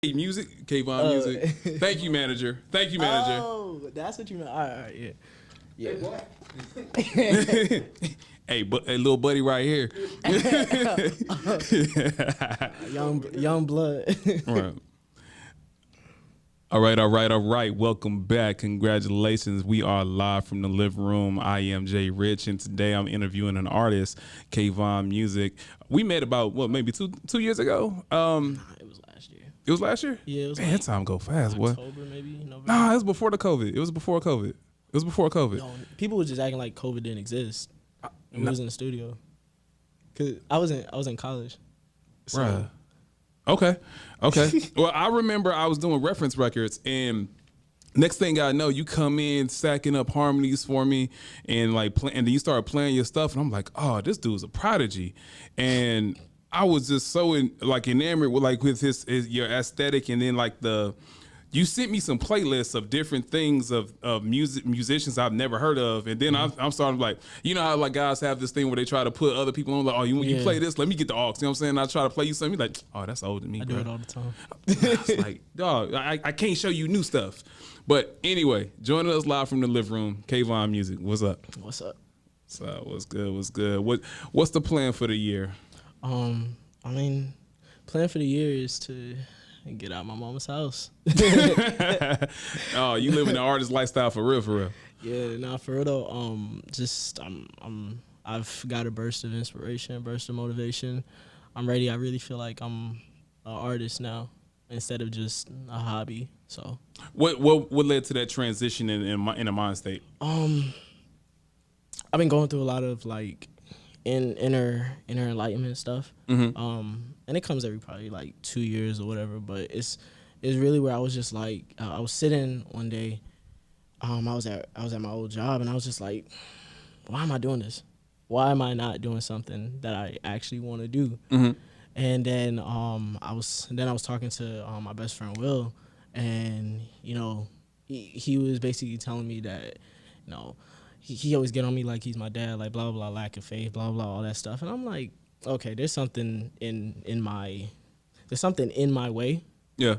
Music, Kvonmusic. Thank you, manager. Thank you, manager. Oh, that's what you meant. All right, yeah. Hey, but a little buddy right here. Young blood. Right. All right. Welcome back. Congratulations. We are live from the living room. I am Jay Rich, and today I'm interviewing an artist, Kvonmusic. We met about maybe two years ago. It was last year. It was last year? Yeah, it was. Man, that time go fast, boy. October, maybe November. Nah, it was before the COVID. It was before COVID. No, people were just acting like COVID didn't exist. We was in the studio. Cause I was in college. So. Right. Okay. Well, I remember I was doing reference records, and next thing I know, you come in stacking up harmonies for me, and and then you start playing your stuff, and I'm like, oh, this dude's a prodigy, and I was just so enamored with your aesthetic, and then you sent me some playlists of different things of musicians I've never heard of, and then I'm starting how guys have this thing where they try to put other people on you play this, let me get the aux. You know what I'm saying? I try to play you something, you're like, oh, that's old to me. I do it all the time. It's like, dog, I can't show you new stuff. But anyway, joining us live from the living room, Kvonmusic. What's up? What's up? So what's good? What's the plan for the year? Plan for the year is to get out of my mama's house. Oh, you live in the artist lifestyle for real. Yeah, nah, for real though. I've got a burst of inspiration, a burst of motivation. I'm ready. I really feel like I'm an artist now instead of just a hobby. So what led to that transition in a mind state? I've been going through a lot of inner enlightenment stuff. Mm-hmm. And it comes every probably 2 years or whatever, but it's really where I was just I was sitting one day, I was at my old job, and I was just like, why am I doing this? Why am I not doing something that I actually want to do? Mm-hmm. And then I was talking to my best friend Will, and he was basically telling me that he always get on me like he's my dad, like blah blah, lack of faith, blah blah, all that stuff. And I'm like, okay, there's something in my way. Yeah.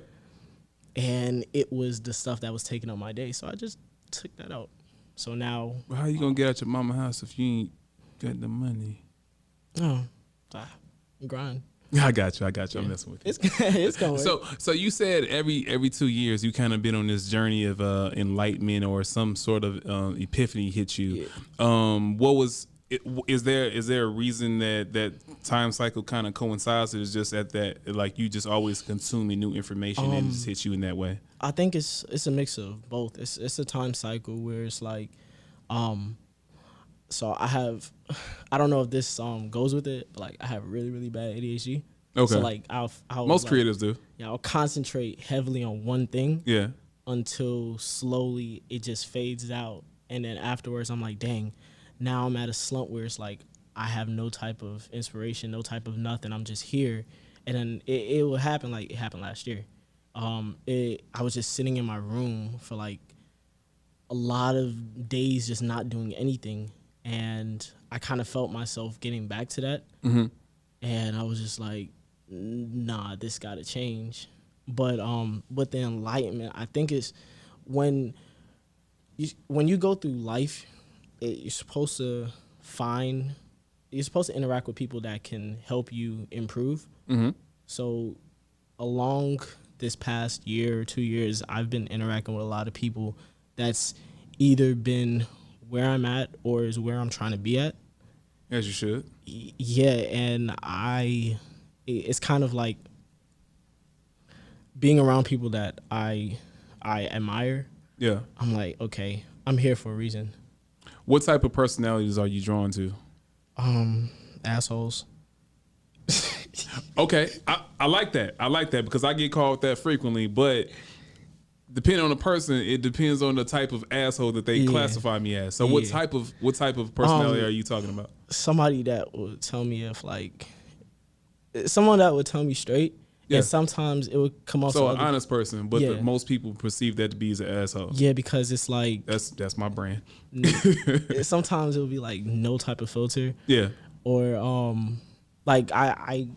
And it was the stuff that was taking up my day, so I just took that out. So now, well, how you gonna get out your mama's house if you ain't got the money? Grind. I got you. Yeah. I'm messing with you. It's going. So you said every 2 years you kind of been on this journey of enlightenment or some sort of epiphany hit you. Yeah. What was it? Is there a reason that time cycle kind of coincides? Or is just at that you just always consuming new information and it just hits you in that way? I think it's a mix of both. It's a time cycle where it's so I don't know if this goes with it, but I have really, really bad ADHD. Okay. So I'll most creatives do. Yeah, I'll concentrate heavily on one thing. Yeah. Until slowly it just fades out, and then afterwards I'm like, dang, now I'm at a slump where it's I have no type of inspiration, no type of nothing. I'm just here, and then it will happen like it happened last year. I was just sitting in my room for a lot of days, just not doing anything. And I kind of felt myself getting back to that. Mm-hmm. And I was just like, nah, this got to change. But with the enlightenment, I think it's when you go through life, you're supposed to interact with people that can help you improve. Mm-hmm. So along this past year or 2 years, I've been interacting with a lot of people that's either been where I'm at or is where I'm trying to be at. As you should. Yeah, and it's kind of like being around people that I admire. Yeah. I'm like, okay, I'm here for a reason. What type of personalities are you drawn to? Assholes. Okay, I like that. I like that because I get called that frequently, but depending on the person, it depends on the type of asshole that they classify me as. So what type of personality are you talking about? Somebody that would tell me someone that would tell me straight. Yeah. And sometimes it would come off. So an honest person, but most people perceive that to be as an asshole. Yeah, because it's that's my brand. Sometimes it would be no type of filter. Yeah. Or I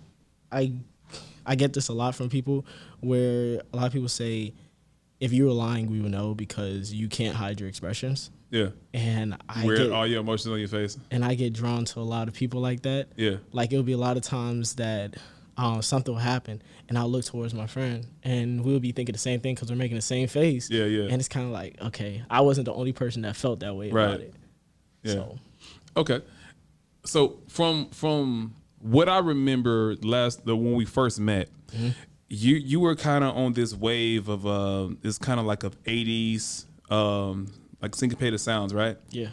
I get this a lot from people, where a lot of people say, if you were lying, we would know because you can't hide your expressions. Yeah. And I Wear get all your emotions on your face. and I get drawn to a lot of people like that. Yeah. Like, it'll be a lot of times that something will happen, and I'll look towards my friend, and we'll be thinking the same thing because we're making the same face. Yeah, yeah. And it's kind of like, okay, I wasn't the only person that felt that way about it. Yeah. So. Okay. So from what I remember when we first met, you were kind of on this wave of it's kind of like of 80s like syncopated sounds, right? Yeah.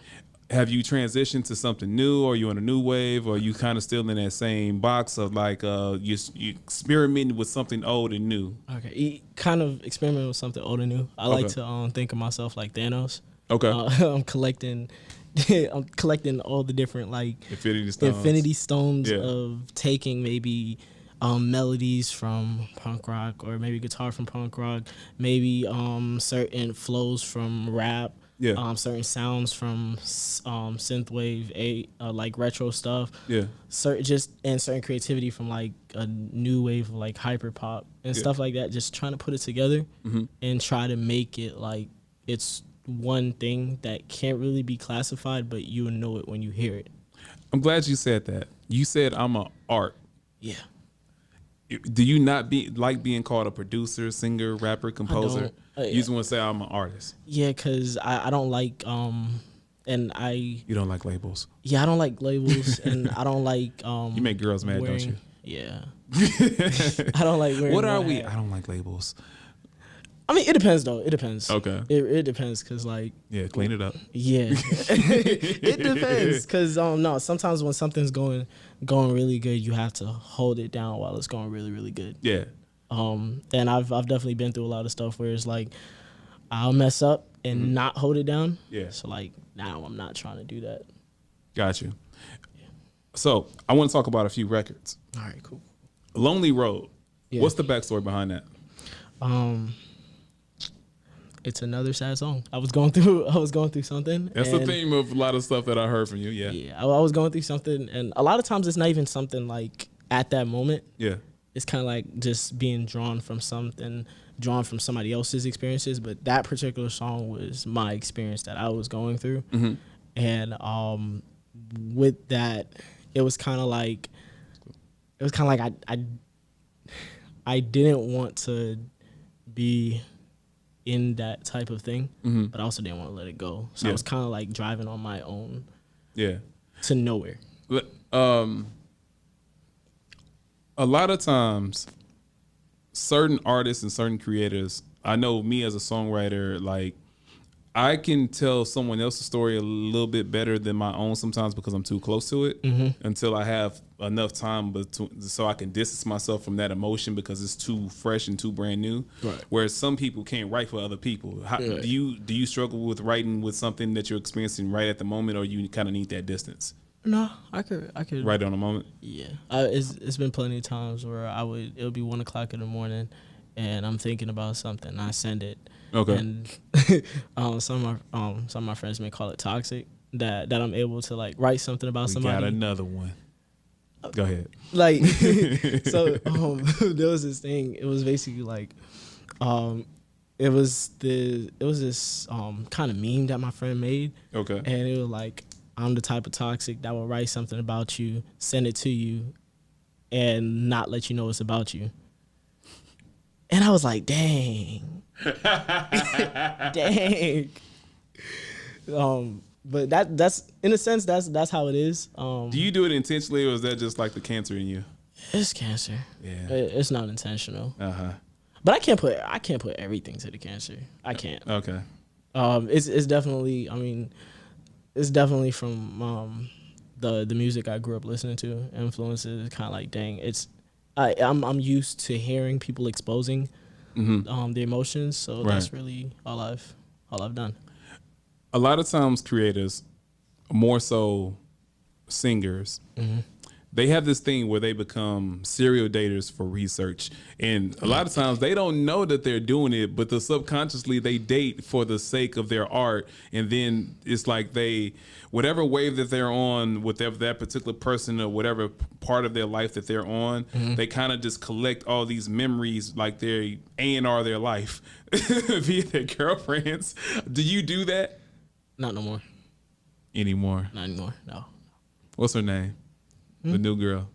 Have you transitioned to something new? Or are you on a new wave? Or are you kind of still in that same box of like you experimenting with something old and new? Okay, kind of experiment with something old and new. I like to think of myself like Thanos. Okay. I'm collecting all the different like Infinity Stones of taking maybe melodies from punk rock, or maybe guitar from punk rock, maybe certain flows from rap. Yeah. Certain sounds from synthwave, like retro stuff. Yeah. Certain creativity from like a new wave of like hyper pop and stuff like that. Just trying to put it together and try to make it like it's one thing that can't really be classified, but you will know it when you hear it. I'm glad you said that. You said I'm an art. Yeah. Do you not like being called a producer, singer, rapper, composer? You just want to say I'm an artist. Yeah, because I don't like You don't like labels. Yeah, I don't like labels, and I don't like You make girls mad, don't you? Yeah. I don't like wearing. What are we? I don't like labels. I mean, it depends though. It depends. Okay. It depends because like. Yeah, clean it up. Yeah. It depends because no, sometimes when something's going really good, you have to hold it down while it's going really, really good. Yeah. And I've definitely been through a lot of stuff where it's like I'll mess up and not hold it down. Yeah. So like now I'm not trying to do that. Got you. Yeah. So I want to talk about a few records. All right, cool. Lonely Road. Yeah. What's the backstory behind that? It's another sad song. I was going through something. That's the theme of a lot of stuff that I heard from you. Yeah. Yeah. I was going through something, and a lot of times it's not even something like at that moment. Yeah. It's kind of like just being drawn from somebody else's experiences. But that particular song was my experience that I was going through. Mm-hmm. And with that, it was kind of like I didn't want to be in that type of thing, but I also didn't want to let it go. So I was kind of like driving on my own. Yeah. To nowhere. A lot of times, certain artists and certain creators, I know me as a songwriter, like I can tell someone else's story a little bit better than my own sometimes because I'm too close to it until I have enough time so I can distance myself from that emotion because it's too fresh and too brand new. Right. Whereas some people can't write for other people. Do you struggle with writing with something that you're experiencing right at the moment, or you kind of need that distance? No, I could write on a moment. Yeah, it's been plenty of times where it'll be 1 o'clock in the morning, and I'm thinking about something. And I send it. Okay. And some of my friends may call it toxic. That I'm able to like write something about somebody. Got another one. Go ahead. Like so, there was this thing. It was basically like, it was this kind of meme that my friend made. Okay. And it was like, I'm the type of toxic that will write something about you, send it to you, and not let you know it's about you. And I was like, dang. Dang. But that's in a sense that's how it is. Do you do it intentionally, or is that just like the cancer in you? It's cancer. Yeah. It's not intentional. Uh-huh. But I can't put everything to the cancer. I can't. Okay. It's definitely, I mean, it's definitely from the music I grew up listening to. Influences kind of like, dang, I'm used to hearing people exposing the emotions, so that's really all I've done. A lot of times creators, more so singers, they have this thing where they become serial daters for research. And a lot of times they don't know that they're doing it, but subconsciously they date for the sake of their art. And then it's like whatever wave that they're on with that particular person or whatever part of their life that they're on, they kind of just collect all these memories like they're A&R their life via their girlfriends. Do you do that? Not no more. Anymore? Not anymore, no. What's her name? The new girl.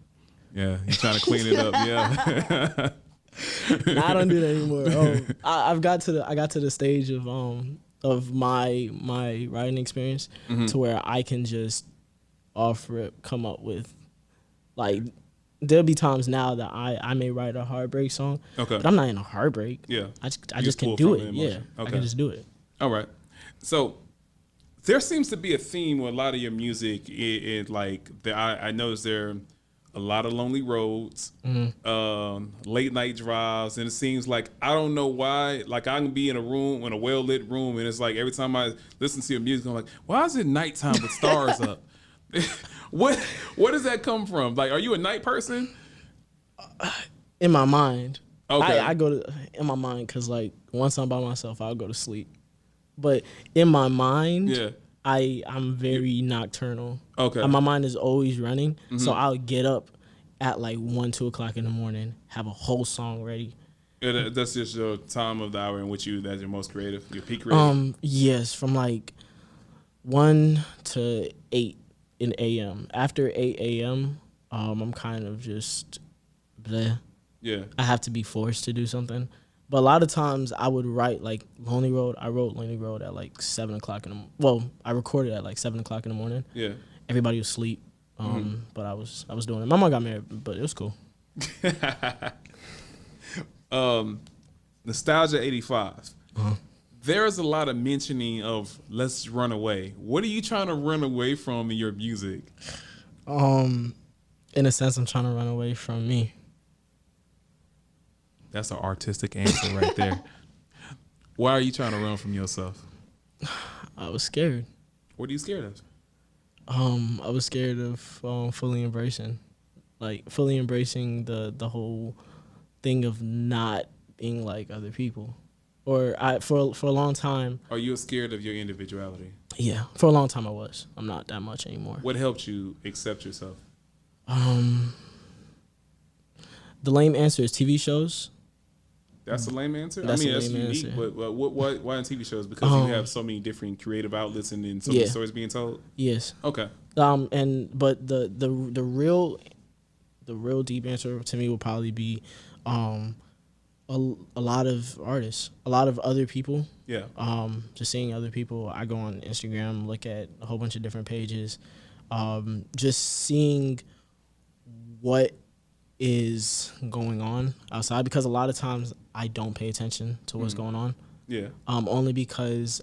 Yeah, he's trying to clean it up. Yeah. Nah, I don't do that anymore. I got to the stage of my writing experience to where I can just off rip come up with, like, there'll be times now that I may write a heartbreak song, but I'm not in a heartbreak. Yeah, I just can do it. Yeah, I can just do it. All right, so there seems to be a theme with a lot of your music. I noticed there are a lot of lonely roads, late night drives, and it seems like, I don't know why, like I can be in a well lit room, and it's like every time I listen to your music, I'm like, why is it nighttime with stars up? What does that come from? Like, are you a night person? In my mind, okay, I go to in my mind because, like, once I'm by myself, I'll go to sleep. But in my mind, yeah, I'm very nocturnal. Okay. My mind is always running, so I'll get up at like 1, 2 o'clock in the morning, have a whole song ready. Yeah, that's just your time of the hour in which that's your most creative, your peak creative. Yes, from like 1 to 8 in a.m. After 8 a.m., I'm kind of just bleh. Yeah. I have to be forced to do something. But a lot of times I would write, like, Lonely Road. I wrote Lonely Road at like 7 o'clock I recorded at like 7 o'clock in the morning. Yeah. Everybody was asleep. But I was doing it. My mom got married, but it was cool. Nostalgia 85. There's a lot of mentioning of let's run away. What are you trying to run away from in your music? In a sense, I'm trying to run away from me. That's an artistic answer right there. Why are you trying to run from yourself? I was scared. What are you scared of? I was scared of fully embracing the whole thing of not being like other people. For a long time. Are you scared of your individuality? Yeah, for a long time I was. I'm not that much anymore. What helped you accept yourself? The lame answer is TV shows. That's a lame answer? That's unique, answer. but why in TV shows? Because you have so many different creative outlets and then so many stories being told? Yes. Okay. But the real deep answer to me will probably be a lot of artists, a lot of other people. Yeah. Just seeing other people. I go on Instagram, look at a whole bunch of different pages. Just seeing what is going on outside, because a lot of times I don't pay attention to what's going on. Yeah. Only because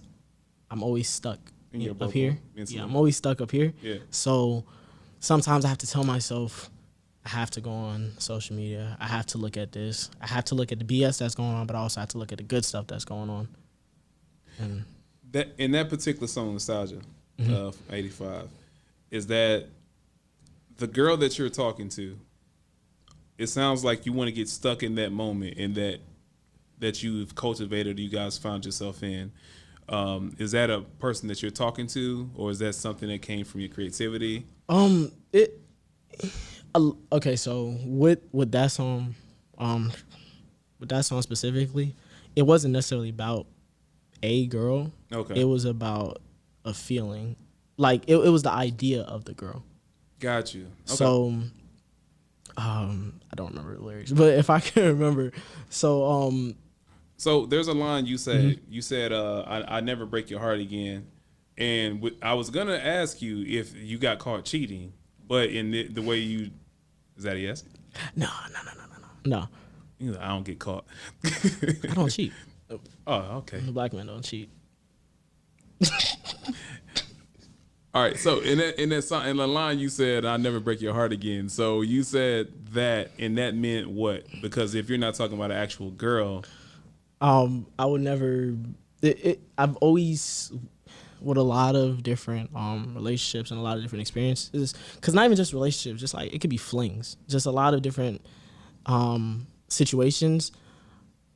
I'm always stuck up here. Mentally. Yeah, I'm always stuck up here. Yeah. So sometimes I have to tell myself I have to go on social media. I have to look at this. I have to look at the BS that's going on, but I also have to look at the good stuff that's going on. And that in that particular song, Nostalgia, of 85, is that the girl that you're talking to, it sounds like you want to get stuck in that moment and that you've cultivated, you guys found yourself in. Is that a person that you're talking to, or is that something that came from your creativity? Okay, so with that song specifically, it wasn't necessarily about a girl. Okay. It was about a feeling. Like it was the idea of the girl. Got you. Okay. So I don't remember the lyrics, but if I can remember, so there's a line you said. You said, "I never break your heart again," and I was gonna ask you if you got caught cheating, but in the way you, is that a yes? No. I don't get caught. I don't cheat. Oh, okay. Black men don't cheat. All right, so in that song, in the line you said, "I never break your heart again." So you said that, and that meant what? Because if you're not talking about an actual girl, I would never. I've always with a lot of different relationships and a lot of different experiences, because not even just relationships, just like it could be flings, just a lot of different situations,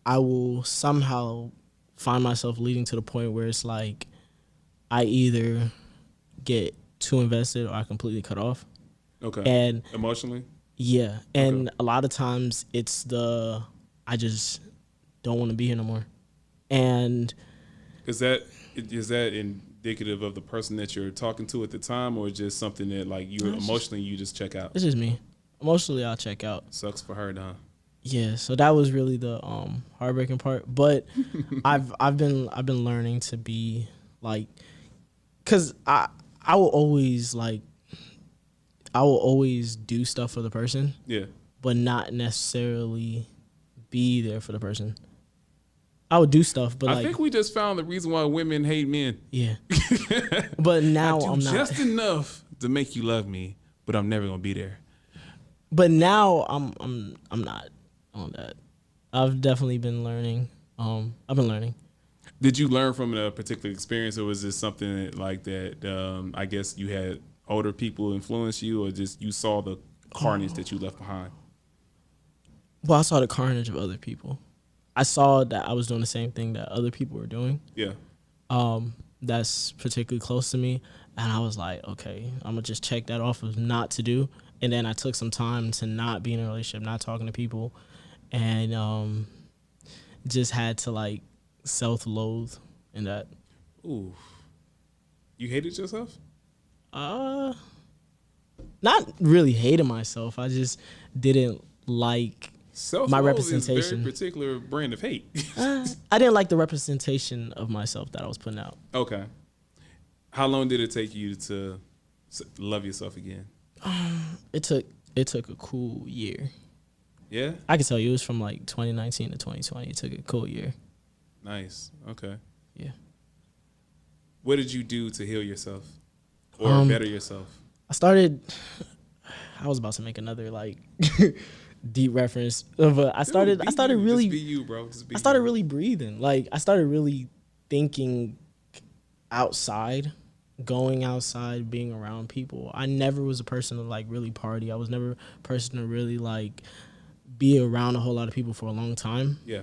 I will somehow find myself leading to the point where it's like I either get too invested or I completely cut off. Okay. And emotionally? Yeah. And Okay. a lot of times it's I just don't want to be here no more. And is that indicative of the person that you're talking to at the time, or just something that like you emotionally you just check out? It's just me. Emotionally I'll check out. Sucks for her, huh? Yeah, so that was really the heartbreaking part. But I've been learning to be like, cause I will always do stuff for the person. Yeah. But not necessarily be there for the person. I would do stuff, but I think we just found the reason why women hate men. Yeah. But now I'm not. Just enough to make you love me, but I'm never gonna be there. But now I'm not on that. I've definitely been learning. I've been learning. Did you learn from a particular experience, or was this something like that? I guess you had older people influence you, or just you saw the carnage that you left behind? Well, I saw the carnage of other people. I saw that I was doing the same thing that other people were doing. Yeah. That's particularly close to me, and I was like, okay, I'm gonna just check that off of not to do. And then I took some time to not be in a relationship, not talking to people, and just had to like self-loathe in that. Ooh. You hated yourself? Not really hating myself. I just didn't like my representation. Is a very particular brand of hate. I didn't like the representation of myself that I was putting out. Okay. How long did it take you to love yourself again? It took a cool year. Yeah? I can tell you it was from like 2019 to 2020. It took a cool year. Nice. Okay. Yeah. What did you do to heal yourself or better yourself? I was about to make another like deep reference, but I started really just be you, bro. Just be I started you. really breathing. Like I started really thinking outside, going outside, being around people. I never was a person to like really party. I was never a person to really like be around a whole lot of people for a long time. Yeah.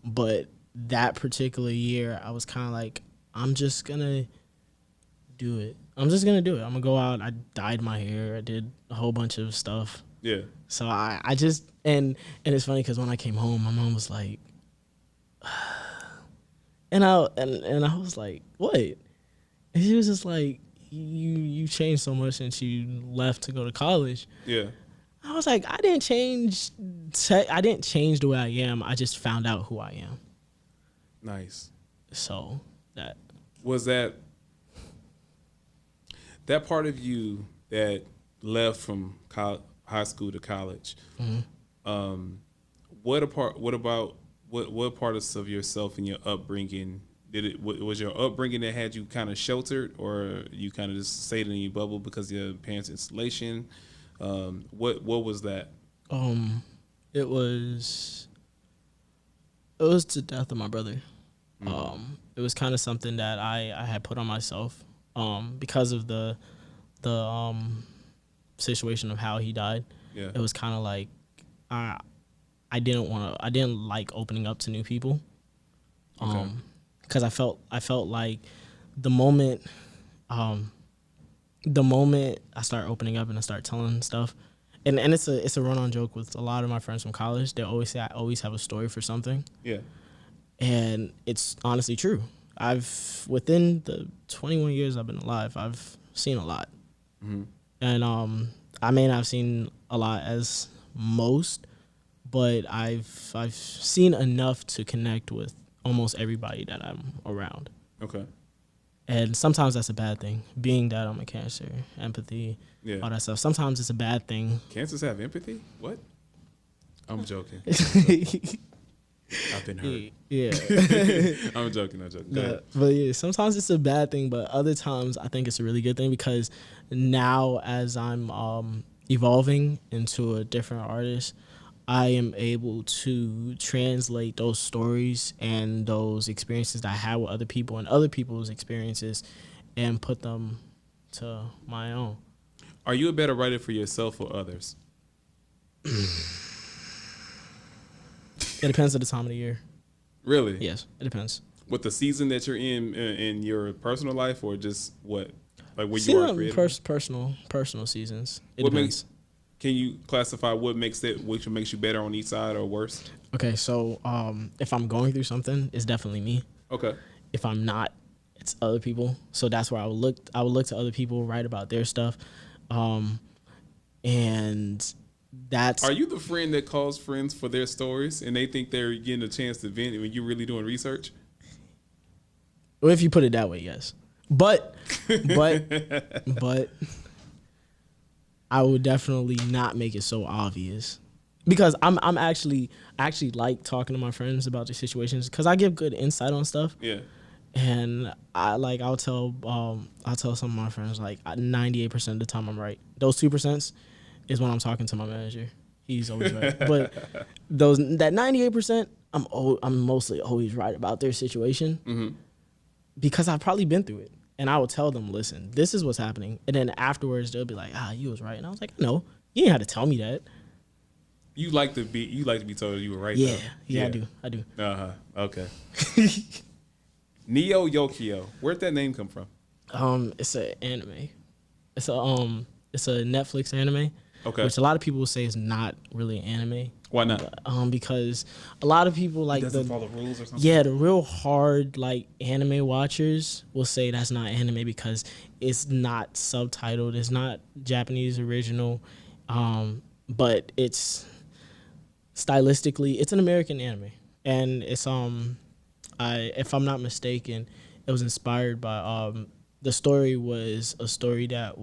But that particular year, I was kind of like, I'm just gonna do it. I'm just gonna do it. I'm gonna go out. I dyed my hair. I did a whole bunch of stuff. Yeah. So I just and it's funny because when I came home, my mom was like, and I was like, what? And she was just like, you changed so much since you left to go to college. Yeah. I was like, I didn't change the way I am. I just found out who I am. Nice. So that was that part of you that left from high school to college. Mm-hmm. What parts of yourself and your upbringing was your upbringing that had you kind of sheltered, or you kind of just stayed in your bubble because of your parents' installation? What was that? It was the death of my brother. Mm-hmm. It was kind of something that I had put on myself because of the situation of how he died. Yeah. It was kind of like I didn't like opening up to new people. Okay. Because I felt like the moment I start opening up and I start telling stuff, and it's a run-on joke with a lot of my friends from college. They always say I always have a story for something. Yeah. And it's honestly true. Within the 21 years I've been alive, I've seen a lot. Mm-hmm. And I may not have seen a lot as most, but I've seen enough to connect with almost everybody that I'm around. Okay. And sometimes that's a bad thing, being that I'm a Cancer, empathy, all that stuff. Sometimes it's a bad thing. Cancers have empathy? What? I'm joking. I've been hurt. Yeah. I'm joking. But yeah, sometimes it's a bad thing, but other times I think it's a really good thing, because now as I'm evolving into a different artist, I am able to translate those stories and those experiences that I had with other people and other people's experiences and put them to my own. Are you a better writer for yourself or others? It depends on the time of the year. Really? Yes, it depends. With the season that you're in your personal life, or just what, like where you are creative? Personal seasons. It What depends. Can you classify what makes you better on each side or worse? Okay, so if I'm going through something, it's definitely me. Okay. If I'm not, it's other people. So that's where I would look. I would look to other people, write about their stuff, and that's. Are you the friend that calls friends for their stories and they think they're getting a chance to vent when you're really doing research? Well, if you put it that way, yes. But I would definitely not make it so obvious, because I actually like talking to my friends about the situations, because I give good insight on stuff. Yeah. And I'll tell some of my friends, like 98% of the time I'm right. Those 2% is when I'm talking to my manager. He's always right. But that 98%, I'm mostly always right about their situation, because I've probably been through it. And I will tell them, listen, this is what's happening. And then afterwards they'll be like, you was right. And I was like, no, you ain't have to tell me that. You like to be told you were right. Yeah, though. yeah, I do. Okay. Neo Yokio, where'd that name come from? It's an anime. It's a Netflix anime. Okay. Which a lot of people will say is not really anime. Why not? Because a lot of people like doesn't follow rules or something. Yeah, the real hard like anime watchers will say that's not anime because it's not subtitled. It's not Japanese original, but it's stylistically it's an American anime, and it's if I'm not mistaken, it was inspired by the story was a story that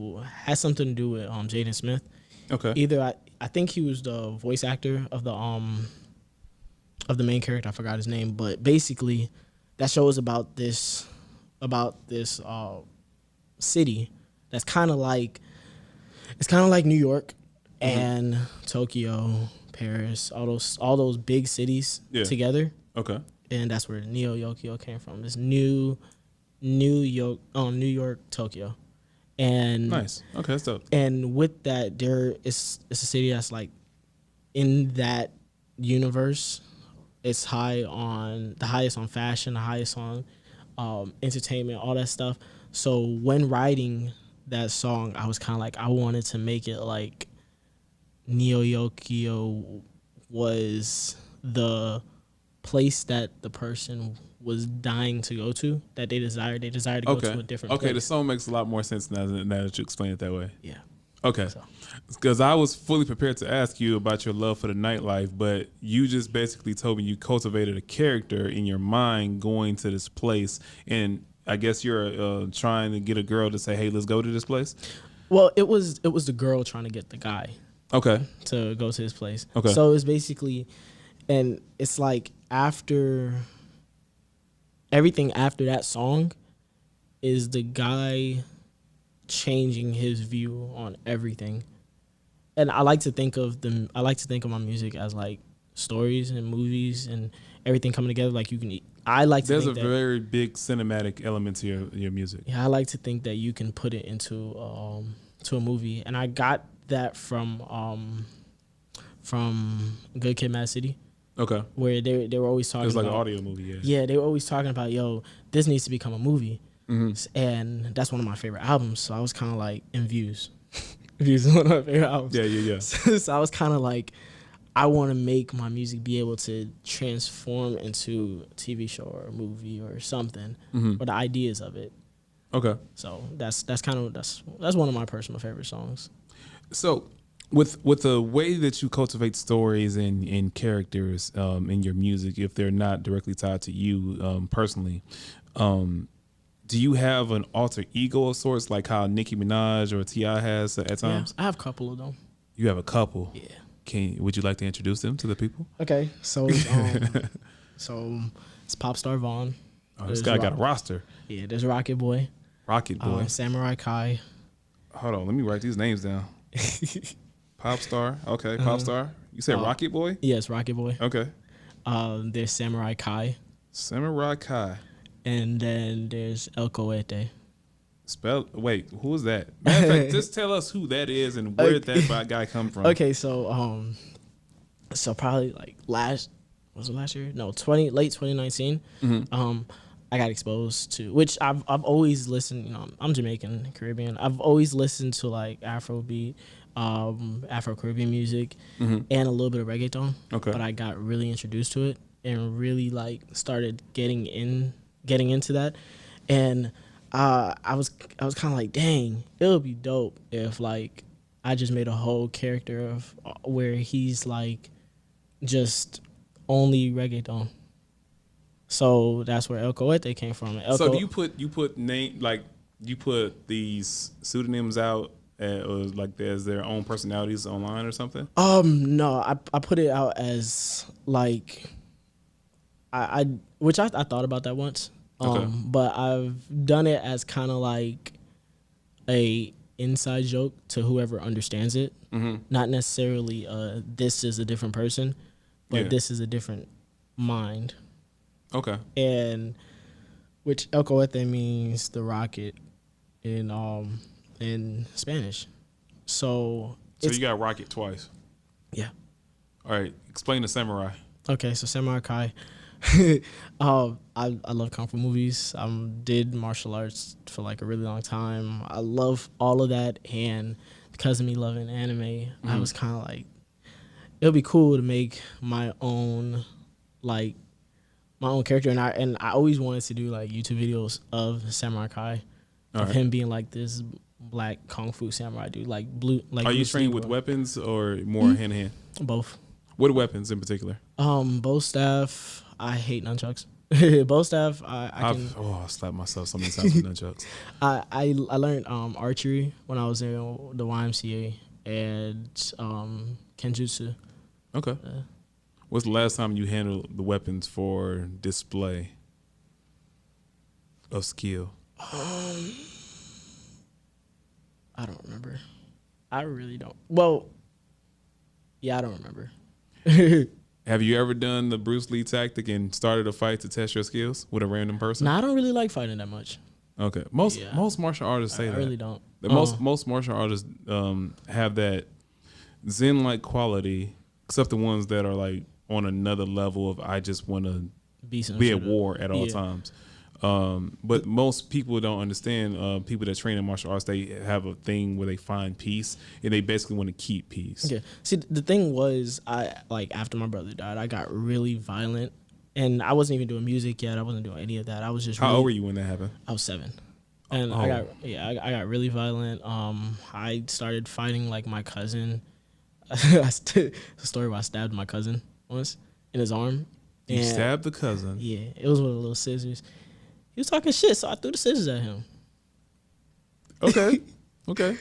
has something to do with Jaden Smith. Okay. Either I think he was the voice actor of the main character. I forgot his name, but basically, that show is about this city that's kind of like New York and Tokyo, Paris, all those big cities together. Okay. And that's where Neo Yokio came from. This New York, Tokyo. And nice. Okay, that's dope. And with that, it's a city that's like in that universe. It's the highest on fashion, the highest on entertainment, all that stuff. So when writing that song, I was kind of like, I wanted to make it like Neo Yokio was the place that the person was dying to go to, that they desired to go to a different place. Okay, the song makes a lot more sense now that you explain it that way. Yeah. Okay. Because I was fully prepared to ask you about your love for the nightlife, but you just basically told me you cultivated a character in your mind going to this place, and I guess you're trying to get a girl to say, hey, let's go to this place? Well, it was the girl trying to get the guy to go to his place. Okay. So it's basically, and it's like everything after that song is the guy changing his view on everything. And I like to think of my music as like stories and movies and everything coming together. Like there's a very big cinematic element to your music. Yeah, I like to think that you can put it into to a movie, and I got that from Good Kid, Mad City. Okay. Where they were always talking. It's like about, an audio movie, yeah. Yeah, they were always talking about, this needs to become a movie, and that's one of my favorite albums. So I was kind of like, in Views. Views is one of my favorite albums. Yeah. So I was kind of like, I want to make my music be able to transform into a TV show or a movie or something, or the ideas of it. Okay. So that's one of my personal favorite songs. So with the way that you cultivate stories and characters in your music, if they're not directly tied to you personally, do you have an alter ego of sorts, like how Nicki Minaj or T.I. has at times? Yeah, I have a couple of them. You have a couple? Yeah. Would you like to introduce them to the people? Okay, so it's Popstar Vaughn. Oh, this guy got a roster. Yeah, there's Rocket Boy. Samurai Kai. Hold on, let me write these names down. Popstar. Okay, Popstar. You said Rocket Boy? Yes, Rocket Boy. Okay. There's Samurai Kai. Samurai Kai. And then there's El Cohete. Wait, who is that? Matter of fact, just tell us who that is and where did that guy come from. Okay, so probably like last year? No, late 2019. I got exposed to, which I've always listened. You know, I'm Jamaican, Caribbean. I've always listened to like Afrobeat, Afro-Caribbean music, and a little bit of reggaeton. Okay. But I got really introduced to it and really like started getting into that, and I was kind of like, dang, it would be dope if like I just made a whole character of where he's like just only reggaeton. So that's where El Cohete came from. So do you put name, like you put these pseudonyms out or like as their own personalities online or something? No, I put it out as like which I thought about that once. Okay. But I've done it as kind of like a inside joke to whoever understands it. Not necessarily this is a different person, but this is a different mind. Okay. And which El Cohete means the rocket in Spanish. So you got rocket twice. Yeah. All right. Explain the samurai. Okay, so Samurai Kai. I love kung fu movies. Did martial arts for like a really long time. I love all of that, and because of me loving anime, I was kind of like, it would be cool to make my own character, and I always wanted to do like YouTube videos of Samurai Kai, of him being like this black kung fu samurai dude, like blue. Like, are you trained with weapons or more hand to hand? Both. What weapons in particular? Bow staff. I hate nunchucks. Bow staff. I slapped myself so many times with nunchucks. I learned archery when I was in the YMCA and kenjutsu. Okay. What's the last time you handled the weapons for display of skill? I don't remember. I really don't. Well, yeah, I don't remember. Have you ever done the Bruce Lee tactic and started a fight to test your skills with a random person? No, I don't really like fighting that much. Okay. Most martial artists say that. I really don't. Most martial artists have that zen-like quality, except the ones that are like on another level of I just want to be at war at all times. But most people don't understand. People that train in martial arts, they have a thing where they find peace, and they basically want to keep peace. Yeah. See, the thing was, after my brother died, I got really violent, and I wasn't even doing music yet. I wasn't doing any of that. I was just. How old were you when that happened? I was 7, and I got really violent. I started fighting like my cousin. It's a story where I stabbed my cousin once in his arm. You stabbed the cousin? Yeah, it was with little scissors. He was talking shit, so I threw the scissors at him. Okay. Okay.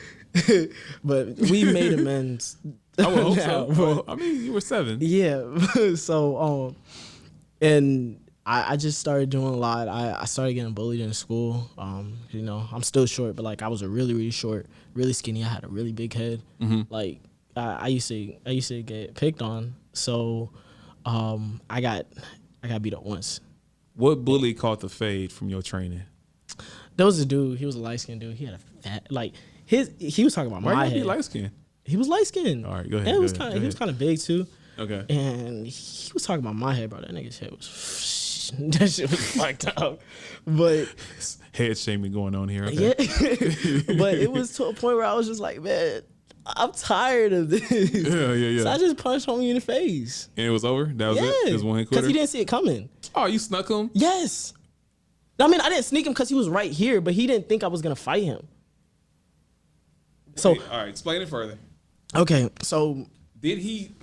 But we made amends. I would hope so. Well, I mean, you were 7. Yeah. So, and I just started doing a lot. I started getting bullied in school. You know, I'm still short, but like I was a really, really short, really skinny. I had a really big head. Like I used to get picked on. So, I got beat up once. What bully caught the fade from your training? There was a dude. He was a light skinned dude. He had a fat he was talking about my head. Why you be light skinned? He was light skinned. All right, go ahead. And he was kind of big too. Okay. And he was talking about my head, bro. That nigga's head was that shit was fucked up. But head shaming going on here. Okay. Yeah. But it was to a point where I was just like, man, I'm tired of this. Yeah. So I just punched homie in the face. And it was over? That was it? It was one hit quitter? Because he didn't see it coming. Oh, you snuck him? Yes. I mean, I didn't sneak him because he was right here, but he didn't think I was going to fight him. So, all right, explain it further. Okay, so.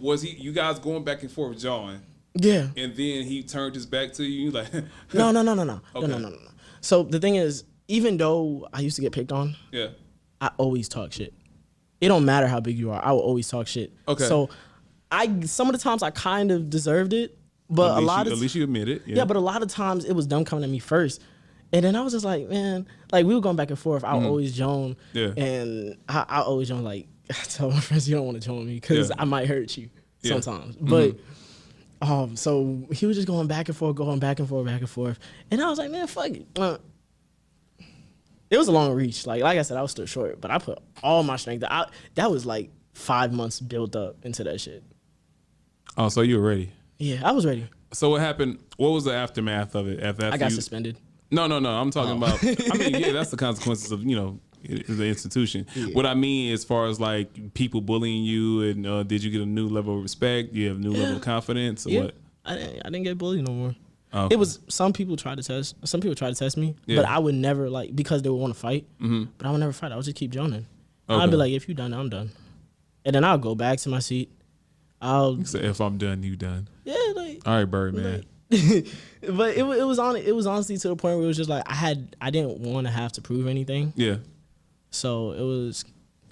Was he, you guys going back and forth jawing? Yeah. And then he turned his back to you? Like No. Okay. No. So the thing is, even though I used to get picked on, yeah, I always talk shit. It don't matter how big you are. I will always talk shit. Okay. So some of the times I kind of deserved it, but at least you admit it. Yeah, but a lot of times it was them coming at me first. And then I was just like, man, like we were going back and forth. I would always joan. Yeah. And I always joan, like, I tell my friends, you don't want to join me because I might hurt you sometimes. But so he was just going back and forth. And I was like, man, fuck it. It was a long reach. Like I said, I was still short, but I put all my strength. That was like 5 months built up into that shit. Oh, so you were ready. Yeah, I was ready. So what happened? What was the aftermath of it? After I got suspended. No. I'm talking about. I mean, yeah, that's the consequences of the institution. Yeah. What I mean, as far as like people bullying you, and did you get a new level of respect? Do you have a new level of confidence? Or what? I didn't get bullied no more. Oh, okay. It was some people tried to test me, but I would never because they would want to fight. Mm-hmm. But I would never fight. I would just keep joning. Okay. I'd be like, if you done, I'm done, and then I'll go back to my seat. So if I'm done, you done. Yeah, like all right, Birdman. But it was honestly to the point where it was just like I didn't want to have to prove anything. Yeah. So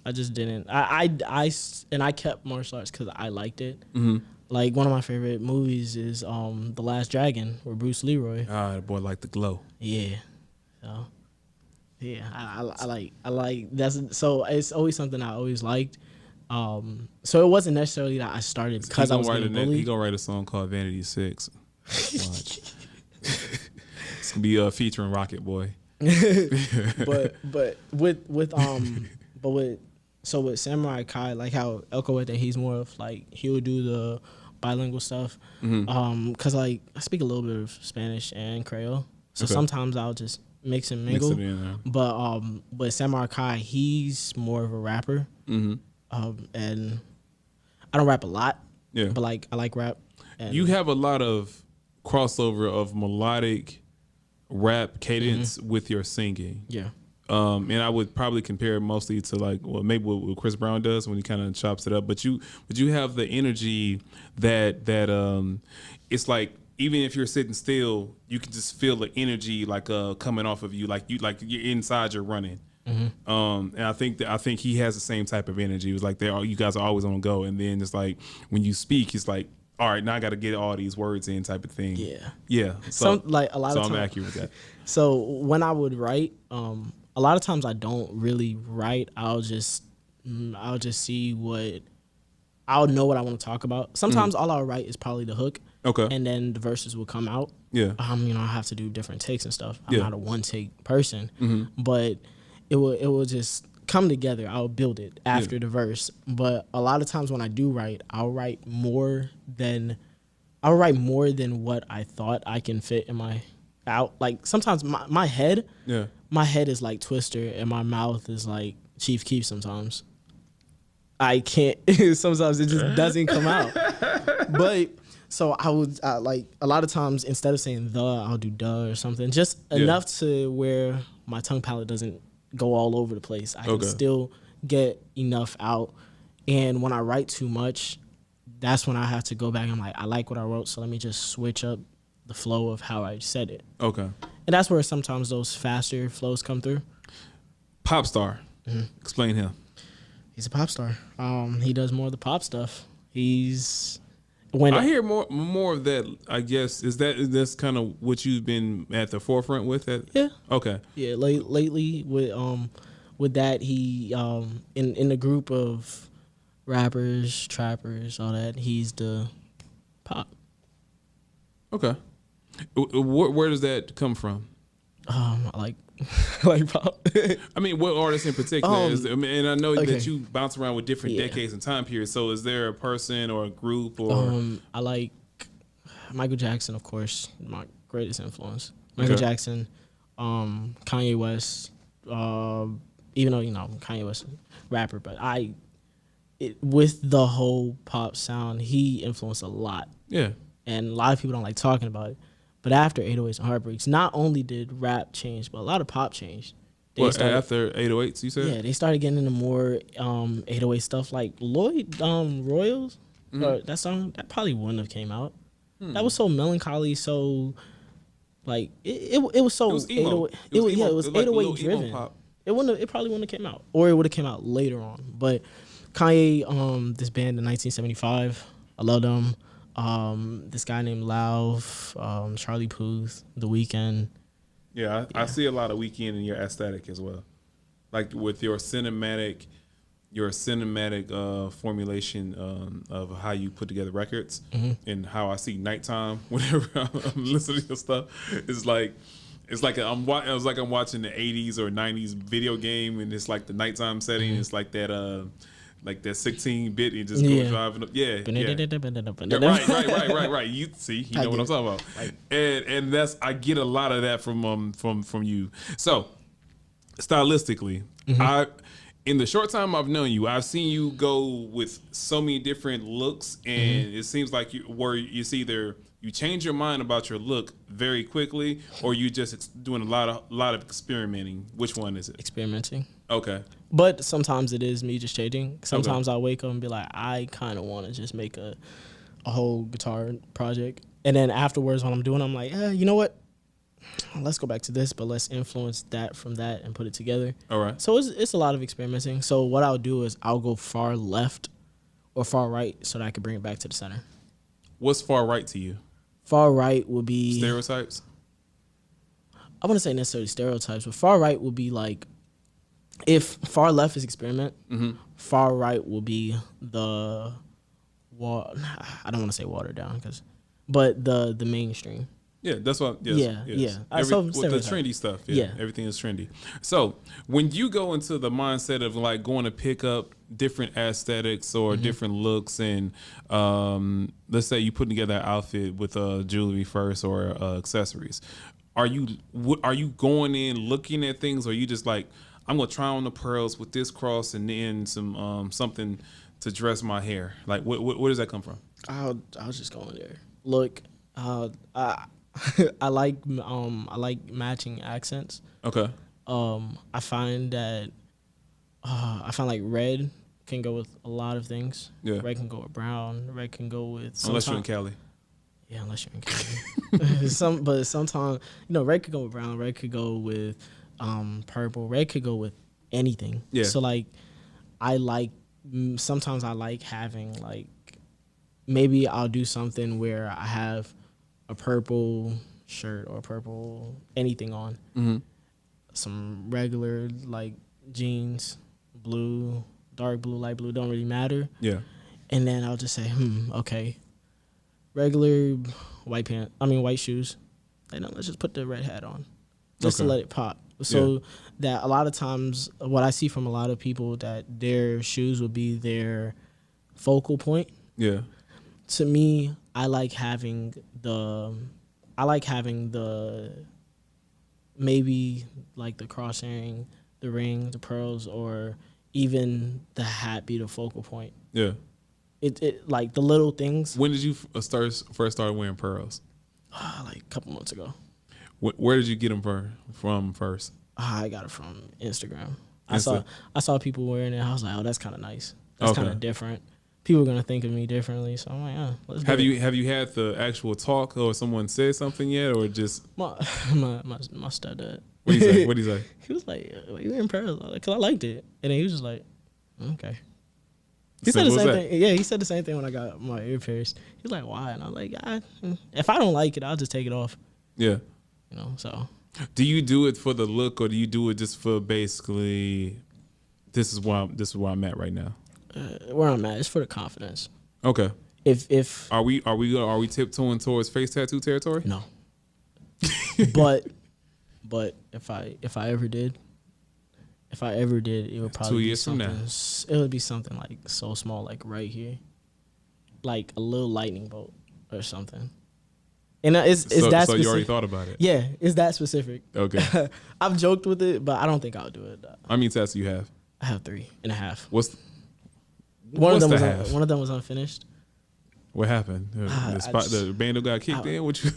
I just didn't. I kept martial arts because I liked it. Mm-hmm. Like one of my favorite movies is The Last Dragon with Bruce Leroy. Ah, the boy liked the glow. Yeah. So yeah, I like that's so it's always something I always liked. So it wasn't necessarily that I started because I was getting bullied. He gonna write a song called Vanity 6. Watch. It's gonna be featuring Rocket Boy. but with Samurai Kai, like how Elko with that, he's more of like he'll do the bilingual stuff. Mm-hmm. Cause like I speak a little bit of Spanish and Creole, so sometimes I'll just mix and mingle. Mix it in there. But Samurai Kai, he's more of a rapper. Mm-hmm. And I don't rap a lot. Yeah. But like I like rap. And you have a lot of crossover of melodic rap cadence with your singing. Yeah. And I would probably compare it mostly to like, well, maybe what Chris Brown does when he kind of chops it up. But you have the energy that it's like even if you're sitting still, you can just feel the energy like coming off of you, like you're inside, you're running. Mm-hmm. And I think he has the same type of energy. It was like you guys are always on go, and then it's like when you speak, it's like, all right, now I got to get all these words in, type of thing. Yeah. So like a lot of times, I'm accurate with that. So when I would write, a lot of times I don't really write. I'll just see I'll know what I want to talk about. Sometimes all I'll write is probably the hook. Okay. And then the verses will come out. Yeah. I have to do different takes and stuff. I'm not a one take person, but it will just come together. I'll build it after the verse. But a lot of times when I do write, I'll write more than what I thought I can fit in my out. Like sometimes my head is like Twister and my mouth is like Chief Keef sometimes. I can't sometimes it just doesn't come out. But so I would like a lot of times instead of saying the, I'll do duh or something, just enough to where my tongue palate doesn't go all over the place. I can still get enough out. And when I write too much, that's when I have to go back and I'm like, I like what I wrote, so let me just switch up the flow of how I said it. Okay. And that's where sometimes those faster flows come through. Pop star. Mm-hmm. Explain him. He's a pop star. He does more of the pop stuff. I hear more of that. I guess that's kind of what you've been at the forefront with. Yeah. Okay. Yeah. Lately with that, he in the group of rappers, trappers, all that, he's the pop. Okay. Where does that come from? I like pop. I mean, what artists in particular? And I know that you bounce around with different decades and time periods. So is there a person or a group or? I like Michael Jackson, of course, my greatest influence. Michael Jackson, Kanye West. Even though Kanye West rapper, but with the whole pop sound, he influenced a lot. Yeah, and a lot of people don't like talking about it. But after 808s and Heartbreaks, not only did rap change, but a lot of pop changed. After 808s, you said? Yeah, they started getting into more 808 stuff like Lloyd Royals. Mm-hmm. That song, that probably wouldn't have came out. That was so melancholy, so like it was so 808. It was 808 driven. It probably wouldn't have came out, or it would have came out later on. But Kanye, this band in 1975, I love them. This guy named Lauv, Charlie Puth, The Weeknd. Yeah, I see a lot of Weeknd in your aesthetic as well, like with your cinematic formulation of how you put together records, and how I see Nighttime whenever I'm listening to stuff. It's like It's like it was like I'm watching the 80s or 90s video game, and it's like the nighttime setting. It's like that 16-bit and just go driving up. Yeah. Right. You see, you know what I'm talking about. And that's I get a lot of that from you. So stylistically, in the short time I've known you, I've seen you go with so many different looks, and it seems like it's either you change your mind about your look very quickly, or you just doing a lot of experimenting. Which one is it? Experimenting. Okay. But sometimes it is me just changing. Sometimes I'll wake up and be like, I kind of want to just make a whole guitar project. And then afterwards, when I'm doing, I'm like, you know what? Let's go back to this, but let's influence that from that and put it together. All right. So it's a lot of experimenting. So what I'll do is I'll go far left or far right so that I can bring it back to the center. What's far right to you? Far right would be... Stereotypes? I wouldn't say necessarily stereotypes, but far right would be like... If far left is experiment, far right will be the... I don't want to say watered down, but the mainstream. Yeah, that's what. Yes, yeah. With the trendy stuff. Yeah, everything is trendy. So when you go into the mindset of like going to pick up different aesthetics or different looks, and let's say you put together an outfit with jewelry first or accessories, are you going in looking at things, or are you just like, I'm gonna try on the pearls with this cross and then some something to dress my hair? Like, where does that come from? I'll just go in there. Look, I like matching accents. Okay. I find like red can go with a lot of things. Yeah. Red can go with brown. Red can go with unless you're in Cali. Yeah, unless you're in Cali. But sometimes red could go with brown. Red could go with purple. Red could go with anything. Yeah. So like, sometimes I like having like, maybe I'll do something where I have a purple shirt or purple anything on, some regular like jeans, blue, dark blue, light blue, don't really matter. Yeah. And then I'll just say, okay, regular white shoes. And then let's just put the red hat on, just to let it pop. So that a lot of times, what I see from a lot of people, that their shoes would be their focal point. Yeah. To me, I like having the maybe like the cross-earring, the ring, the pearls, or even the hat be the focal point. Yeah. It like the little things. When did you first start wearing pearls? Like a couple months ago. Where did you get them from first? I got it from Instagram. I saw people wearing it. I was like, oh, that's kind of nice. That's kind of different. People are gonna think of me differently, so I'm like, let's do it. Have you had the actual talk, or someone said something yet, or just my stepdad? What do you say? He was like, "You in Paris?" Because I liked it, and then he was just like, "Okay." He said the same thing. Yeah, he said the same thing when I got my ear pierced. He's like, "Why?" And I'm like, "If I don't like it, I'll just take it off." Yeah, So, do you do it for the look, or do you do it just for basically, this is where I'm at right now? Where I'm at, it's for the confidence. Okay. If are we tiptoeing towards face tattoo territory? No. but if I ever did, it would probably 2 years from now. It would be something like so small, like right here, like a little lightning bolt or something. And it's that specific. So you already thought about it? Yeah, it's that specific. Okay. I've joked with it, but I don't think I'll do it. How many tats do you have? I have 3.5. One of them was unfinished. What happened? The bando got kicked in? What you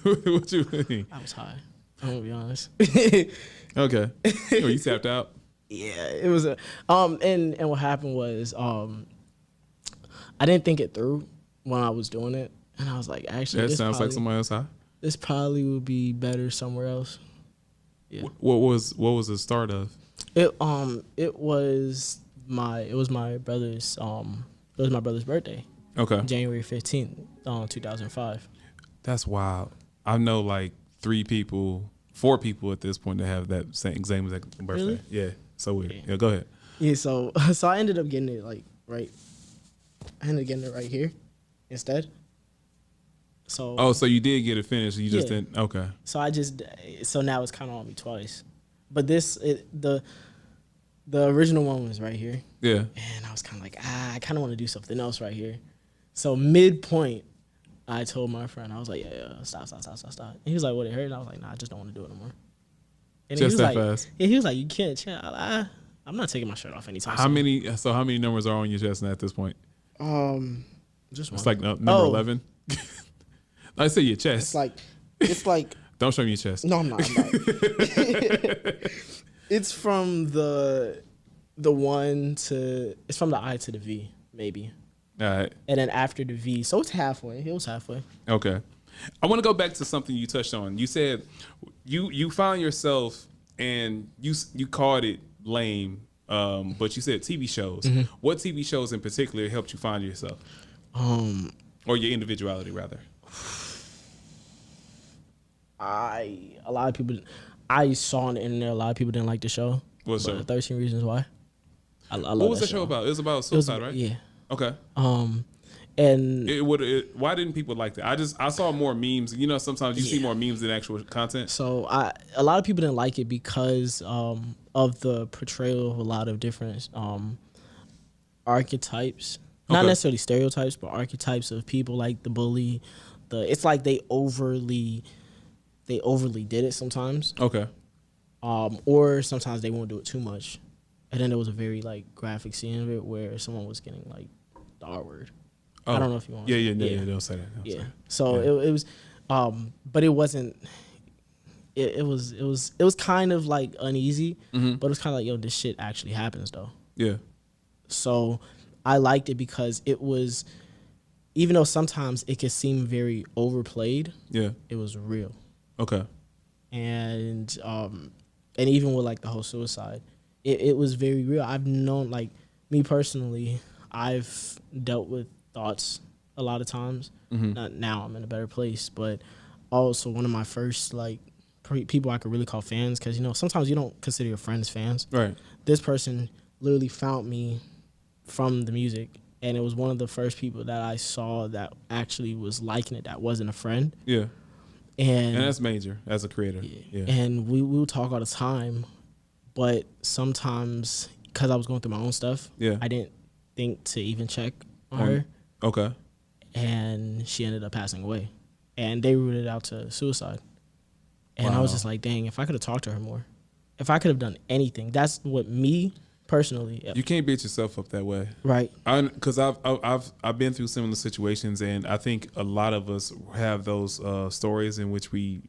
mean? I was high. I'm gonna be honest. Okay. You tapped out? Yeah, it was and what happened was I didn't think it through when I was doing it, and I was like, actually, that sounds like somebody else high. This probably would be better somewhere else. Yeah. What was the start of? It was my brother's birthday. Okay. January 15th, 2005. That's wild. I know like 4 people at this point that have that same exact birthday. Really? Yeah. So weird. Yeah, go ahead. Yeah, so I ended up getting it like right. I ended up getting it right here instead. So you did get it finished. You just didn't. Okay. So now it's kind of on me twice. But the original one was right here. Yeah. And I was kind of like, I kind of want to do something else right here. So midpoint, I told my friend, I was like, yeah, stop. And he was like, what, it hurt? And I was like, nah, I just don't want to do it no more. And just that like, fast? Yeah, he was like, you can't. I'm not taking my shirt off anytime soon. How many numbers are on your chest at this point? Just one. It's like number 11. I say your chest. It's like. Don't show me your chest. No, I'm not. It's from the one to. It's from the I to the V, maybe. All right. And then after the V, so it's halfway. It was halfway. Okay. I want to go back to something you touched on. You said you found yourself and you called it lame, but you said TV shows. Mm-hmm. What TV shows in particular helped you find yourself? Or your individuality, rather. A lot of people. I saw on the internet a lot of people didn't like the show. What's that? 13 Reasons Why. I love what was the show about? It was about suicide, right? Yeah. Okay. And why didn't people like that? I saw more memes. You know, sometimes you see more memes than actual content. So a lot of people didn't like it because of the portrayal of a lot of different archetypes. Okay. Not necessarily stereotypes, but archetypes of people, like the bully. It's like they overly did it sometimes. Okay. Or sometimes they won't do it too much. And then there was a very like graphic scene of it where someone was getting like the R word. I don't know if you want. Yeah. Don't say that. Don't say that. So it was, but it wasn't. It was kind of like uneasy, mm-hmm. but it was kind of like, yo, this shit actually happens though. Yeah. So I liked it because it was, even though sometimes it could seem very overplayed. Yeah. It was real. Okay. And even with like the whole suicide, it was very real. I've known, like, me personally, I've dealt with thoughts a lot of times. Mm-hmm. Not now, I'm in a better place, but also one of my first like people I could really call fans, because you know sometimes you don't consider your friends fans. Right. This person literally found me from the music, and it was one of the first people that I saw that actually was liking it, that wasn't a friend. Yeah. And that's major as a creator. Yeah. And we will talk all the time, but sometimes because I was going through my own stuff, I didn't think to even check on her. Okay. And she ended up passing away, and they rooted out to suicide. And I was just like, dang, if I could have talked to her more, if I could have done anything, that's what me personally. You can't beat yourself up that way, right? Because I've been through similar situations, and I think a lot of us have those stories in which we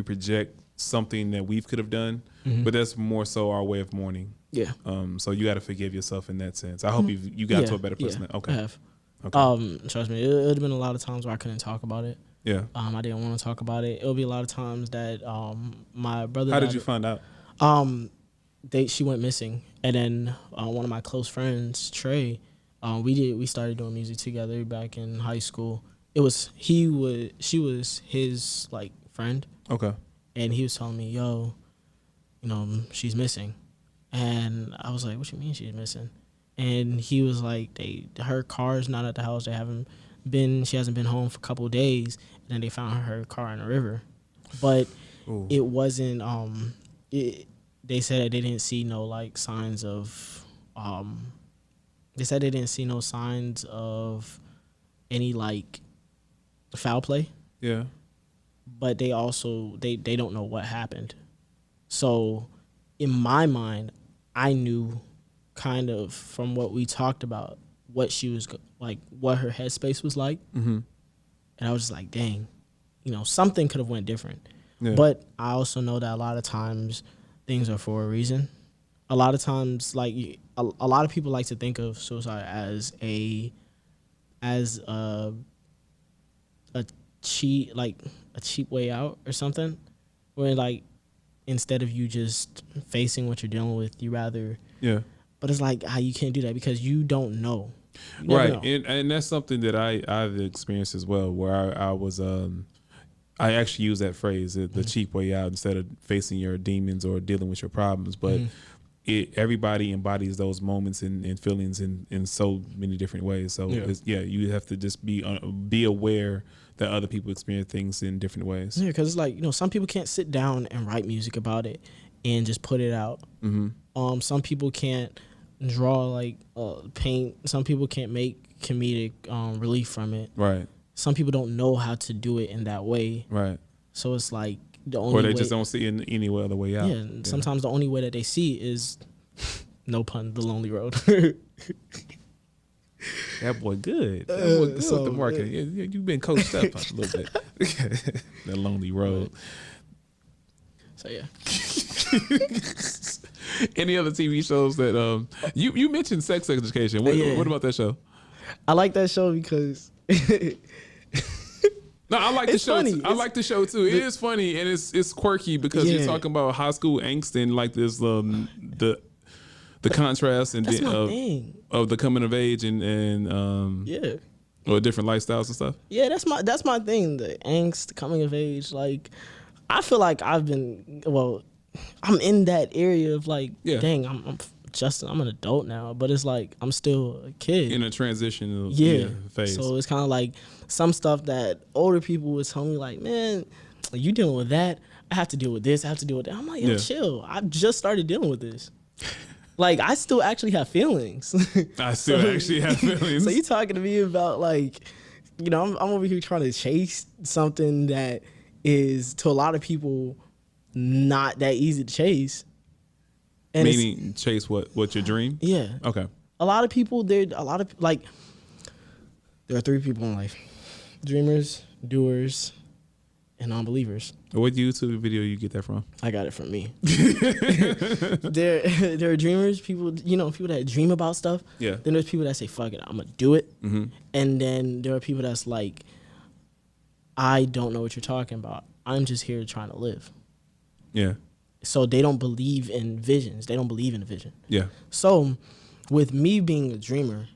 project something that we could have done, mm-hmm. but that's more so our way of mourning. Yeah. So you got to forgive yourself in that sense. I hope you got to a better person. Okay. I have. Okay. Trust me, it would have been a lot of times where I couldn't talk about it. Yeah. I didn't want to talk about it. It'll be a lot of times that my brother. How did you find out? She went missing, and then one of my close friends, Trey, we started doing music together back in high school. She was his like friend. Okay. And he was telling me, yo, you know, she's missing, and I was like, what you mean she's missing? And he was like, her car's not at the house. She hasn't been home for a couple of days. And then they found her car in the river. But it wasn't, they said that they didn't see no like signs of, they said they didn't see no signs of any like foul play. Yeah. But they also, they don't know what happened. So in my mind, I knew kind of from what we talked about what she was like, what her headspace was like. Mm-hmm. And I was just like, dang, you know, something could have went different. Yeah. But I also know that a lot of times things are for a reason. A lot of times, like a lot of people like to think of suicide as a cheap way out or something, where like instead of you just facing what you're dealing with, you rather. Yeah. But it's like how you can't do that because you don't know. Right. And that's something that I've experienced as well, where I was I actually use that phrase, the cheap way out, instead of facing your demons or dealing with your problems. But everybody embodies those moments and feelings in so many different ways. So you have to just be aware that other people experience things in different ways. Yeah, because it's like, some people can't sit down and write music about it and just put it out. Mm-hmm. Some people can't draw, like paint. Some people can't make comedic relief from it. Right. Some people don't know how to do it in that way. Right. So it's like the only or they way, just don't see it any other way out. Yeah. Sometimes the only way that they see is, no pun, the lonely road. That boy good. That boy good with the marketing. You've been coached up a little bit. That lonely road. So yeah. Any other TV shows that you mentioned Sex Education? What about that show? I like that show because no, I like the show. Funny. I like the show too. It is funny and it's quirky because you're talking about high school angst and like this the contrast and of the coming of age and or different lifestyles and stuff. Yeah, that's my thing. The angst, the coming of age. Like, I feel like I'm in that area of like, dang, I'm an adult now, but it's like I'm still a kid in a transition phase. So it's kind of like some stuff that older people would tell me, like, man, you dealing with that? I have to deal with this. I have to deal with that. I'm like, yo, chill. I just started dealing with this. Like, I still actually have feelings. I still actually have feelings. So you talking to me about, like, I'm over here trying to chase something that is, to a lot of people, not that easy to chase. And meaning chase what your dream? Yeah. Okay. A lot of people, there are three people in life: dreamers, doers, and non-believers. What YouTube video you get that from? I got it from me. There are dreamers, people that dream about stuff. Yeah. Then there's people that say, fuck it, I'm gonna do it. Mm-hmm. And then there are people that's like, I don't know what you're talking about. I'm just here trying to live. Yeah. So they don't believe in visions. They don't believe in a vision. Yeah. So with me being a dreamer,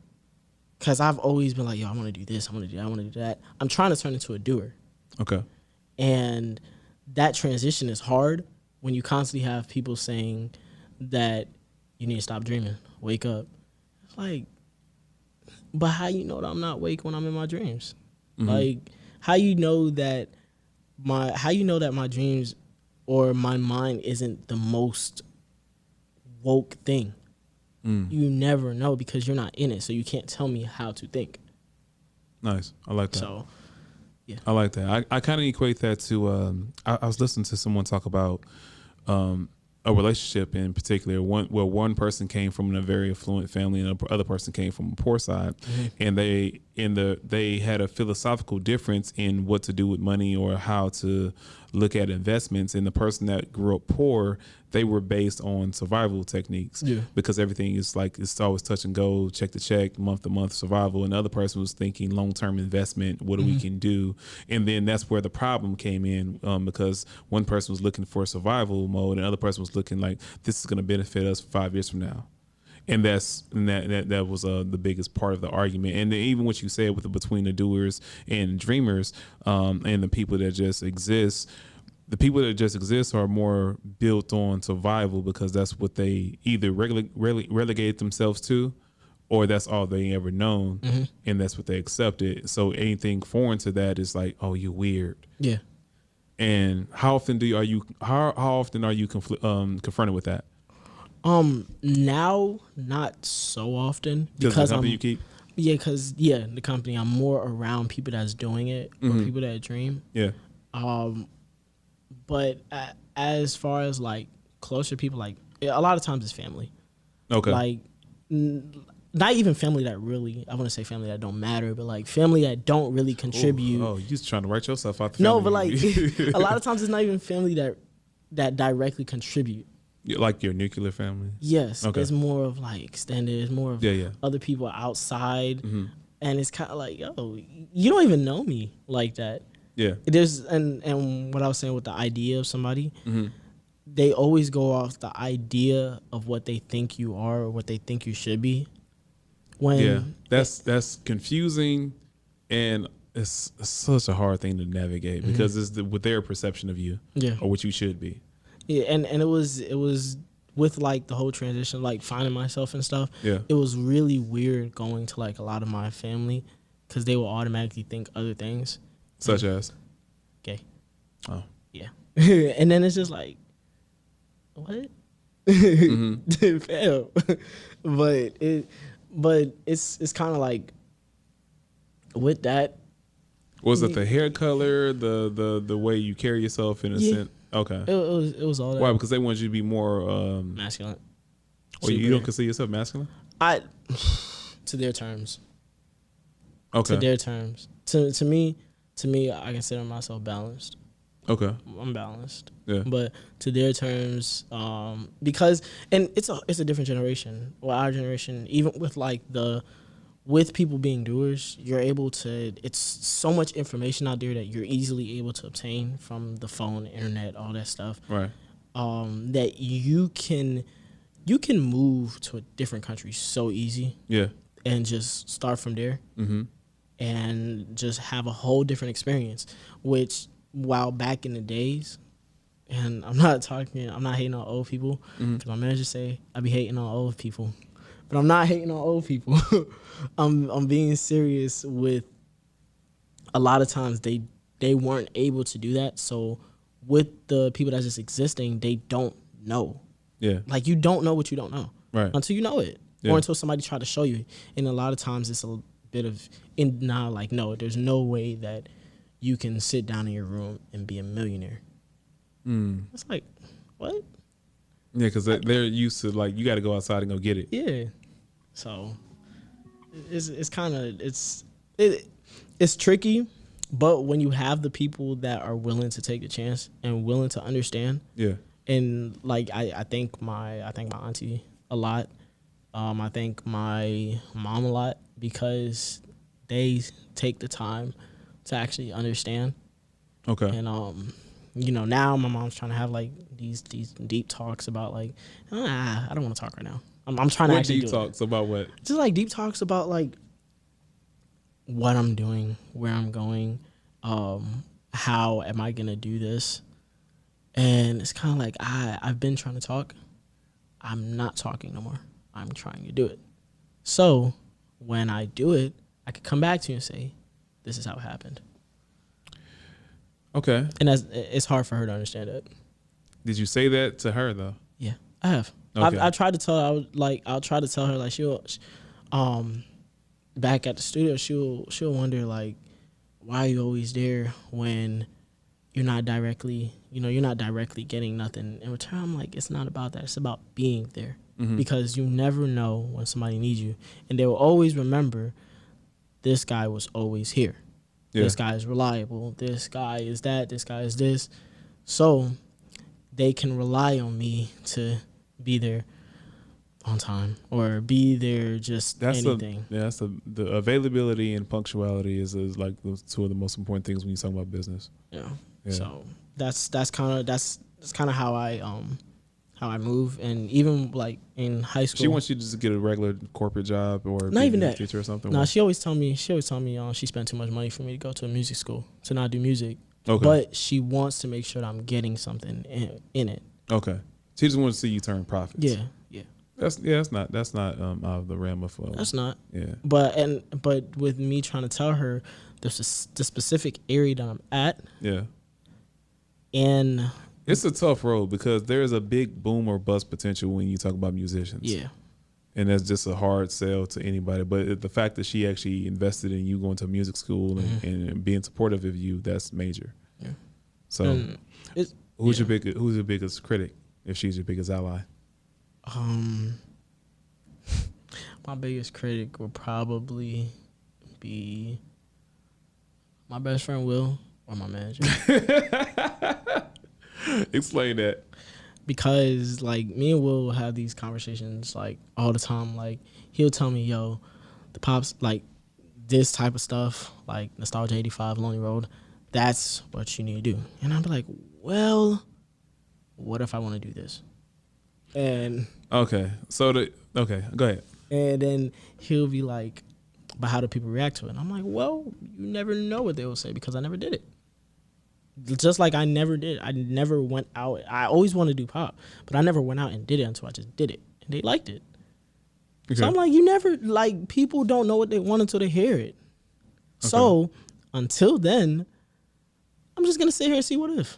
because I've always been like, yo, I want to do this, I want to do that, I want to do that. I'm trying to turn into a doer. Okay. And that transition is hard when you constantly have people saying that you need to stop dreaming, wake up. It's like, but how you know that I'm not awake when I'm in my dreams? Mm-hmm. Like, how you know that my dreams or my mind isn't the most woke thing? You never know because you're not in it, so you can't tell me how to think. Nice. I like that. So, yeah. I like that. I kind of equate that to I was listening to someone talk about a relationship in particular, where one person came from a very affluent family and the other person came from a poor side, and they had a philosophical difference in what to do with money or how to look at investments. And the person that grew up poor, they were based on survival techniques, because everything is like, it's always touch and go, check to check, month to month survival. And the other person was thinking long-term investment, what we can do. And then that's where the problem came in, because one person was looking for survival mode and the other person was looking like, this is going to benefit us 5 years from now. And that was the biggest part of the argument. And then even what you said between the doers and dreamers, and the people that just exist, the people that just exist are more built on survival because that's what they either relegate themselves to, or that's all they ever known, and that's what they accepted. So anything foreign to that is like, oh, you're weird. Yeah. And how often are you confronted with that? Now, not so often because the company you keep. Yeah, because the company, I'm more around people that's doing it or people that dream. Yeah. But as far as like closer people, like a lot of times it's family. Okay. Like not even family that really, I want to say family that don't matter, but like family that don't really contribute. Oh, you just trying to write yourself out. No, but like a lot of times it's not even family that directly contribute. Like your nuclear family? Yes. Okay. It's more of like extended. It's more of other people outside. Mm-hmm. And it's kind of like, yo, you don't even know me like that. Yeah. There's and what I was saying with the idea of somebody, they always go off the idea of what they think you are or what they think you should be. That's confusing, and it's such a hard thing to navigate because it's with their perception of you or what you should be. Yeah, and it was with like the whole transition, like finding myself and stuff. Yeah. It was really weird going to like a lot of my family because they will automatically think other things. Such as? Gay. Oh. Yeah. And then it's just like, what? Fail. but it's kind of like with that. Was it the hair color, the way you carry yourself in a sense? Okay. It was all that. Why? Because they want you to be more masculine. Or you don't consider yourself masculine? To their terms. Okay. To their terms. To me, I consider myself balanced. Okay. I'm balanced. Yeah. But to their terms, because and it's a different generation. Well, our generation, even with like with people being doers, you're able to. It's so much information out there that you're easily able to obtain from the phone, internet, all that stuff. Right. That you can move to a different country so easy. Yeah. And just start from there. Mm-hmm. And just have a whole different experience, which while back in the days, and I'm not hating on old people, because my manager say I be hating on old people, but I'm not hating on old people. I'm being serious with a lot of times they weren't able to do that. So with the people that's just existing, they don't know. Yeah. Like you don't know what you don't know. Right. Until you know it. Yeah. Or until somebody try to show you. And a lot of times it's a bit of no, there's no way that you can sit down in your room and be a millionaire. It's like, what? Yeah, because they're used to like you got to go outside and go get it. Yeah. So it's kind of it's tricky, but when you have the people that are willing to take the chance and willing to understand. Yeah. And like I thank my auntie a lot. I thank my mom a lot because they take the time to actually understand. Okay. And now my mom's trying to have like these deep talks about like I don't want to talk right now. I'm trying to actually deep talks about what? Just like deep talks about like what I'm doing, where I'm going, how am I gonna do this? And it's kind of like I've been trying to talk. I'm not talking no more. I'm trying to do it. So when I do it, I could come back to you and say, this is how it happened. Okay. And it's hard for her to understand it. Did you say that to her though? Yeah, I have. Okay. I tried to tell her. I'll try to tell her like back at the studio, she'll wonder like, why are you always there when you're not directly getting nothing in return. I'm like, it's not about that. It's about being there. Because you never know when somebody needs you. And they will always remember this guy was always here. Yeah. This guy is reliable. This guy is that. This guy is this. So they can rely on me to be there on time or be there anything. That's the availability and punctuality is like those two of the most important things when you talk about business. Yeah. So that's kind of how I move. And even like in high school, she wants you to just get a regular corporate job or not even that teacher or something. No, she always tell me she spent too much money for me to go to a music school to not do music. Okay. But she wants to make sure that I'm getting something in it. Okay. She just wants to see you turn profits. Yeah. That's not out of the realm of that's not. Yeah. But with me trying to tell her the specific area that I'm at. Yeah. And it's a tough road because there's a big boom or bust potential when you talk about musicians. Yeah. And that's just a hard sell to anybody. But the fact that she actually invested in you going to music school and being supportive of you, that's major. Yeah. So who's your biggest critic if she's your biggest ally? My biggest critic would probably be my best friend Will or my manager. Explain that. Because like me and Will have these conversations like all the time. Like he'll tell me, yo, the pops like this type of stuff, like Nostalgia 85, Lonely Road, that's what you need to do. And I'll be like, well, what if I want to do this? And okay, go ahead. And then he'll be like, but how do people react to it? And I'm like, well, you never know what they will say because I never did it. Just like I never did. I never went out. I always wanted to do pop, but I never went out and did it until I just did it. And they liked it. Okay. So I'm like, you never, like, people don't know what they want until they hear it. Okay. So until then, I'm just going to sit here and see what if.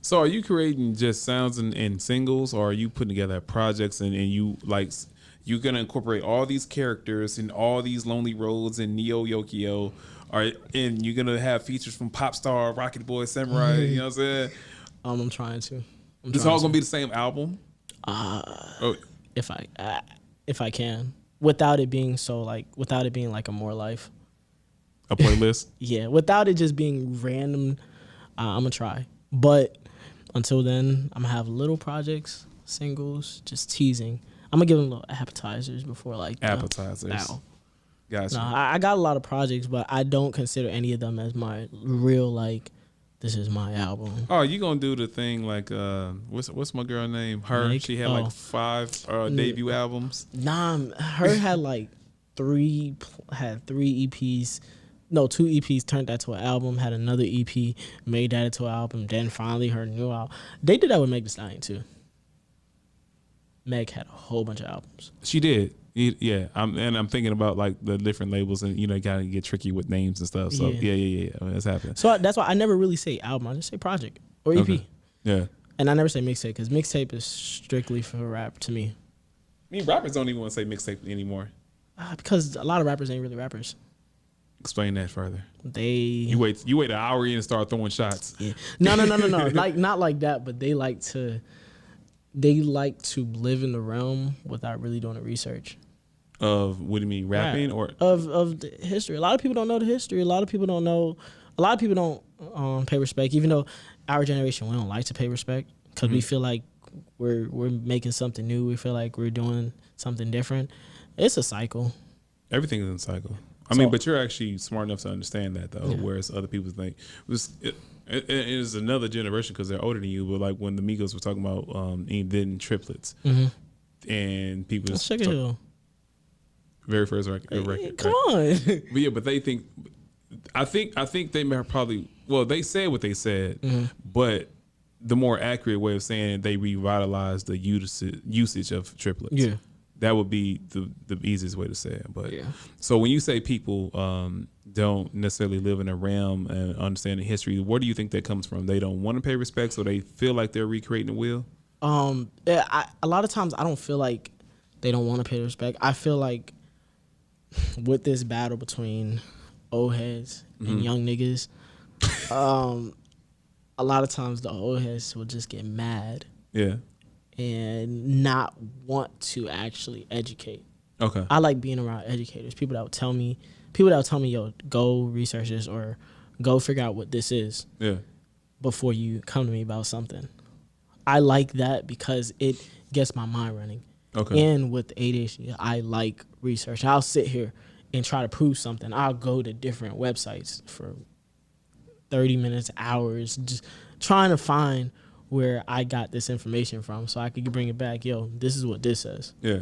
So are you creating just sounds and singles, or are you putting together projects and you like, you're going to incorporate all these characters and all these Lonely Roads and Neo Yokio, and you're going to have features from Popstar, Rocket Boy, Samurai, you know what I'm saying? I'm trying to. It's all going to be the same album? If I can. Without it being like a More Life. A playlist? Yeah, without it just being random, I'm going to try. But until then, I'm going to have little projects, singles, just teasing. I'm going to give them little appetizers before like appetizers. Now. Gotcha. No, I got a lot of projects, but I don't consider any of them as my real, like, this is my album. Oh, you gonna do the thing like what's my girl name? Her. Nick? She had like 5 debut albums. Nah, her had like 3 EPs. No, 2 EPs turned that to an album. Had another EP, made that into an album. Then finally her new album. They did that with Meg Thee Stallion too. Meg had a whole bunch of albums. She did. Yeah, I'm thinking about like the different labels, and you know, gotta get tricky with names and stuff. So yeah, I mean, that's happening. So that's why I never really say album. I just say project or EP. Okay. Yeah, and I never say mixtape because mixtape is strictly for rap to me. I mean, rappers don't even want to say mixtape anymore because a lot of rappers ain't really rappers. Explain that further. You wait an hour in and start throwing shots. Yeah, no, like not like that, but they like to live in the realm without really doing the research. Of what do you mean, rapping or of the history? A lot of people don't know the history. A lot of people don't pay respect. Even though our generation, we don't like to pay respect because we feel like we're making something new. We feel like we're doing something different. It's a cycle. Everything is a cycle. I mean, but you're actually smart enough to understand that though, whereas other people think it is another generation because they're older than you. But like when the Migos were talking about then triplets, and people just check it out. Very first record. Come on. But yeah, but they think, I think they probably, well, they said what they said, but the more accurate way of saying it, they revitalized the usage of triplets. Yeah. That would be the easiest way to say it. But so when you say people don't necessarily live in a realm and understand the history, where do you think that comes from? They don't want to pay respect, so they feel like they're recreating the wheel? A lot of times I don't feel like they don't want to pay respect. I feel like with this battle between old heads and young niggas, a lot of times the old heads will just get mad. Yeah. And not want to actually educate. Okay. I like being around educators, people that will tell me, yo, go research this or go figure out what this is. Yeah. Before you come to me about something. I like that because it gets my mind running. Okay. And with ADHD, I like research. I'll sit here and try to prove something. I'll go to different websites for 30 minutes, hours, just trying to find where I got this information from so I could bring it back. Yo, this is what this says. Yeah.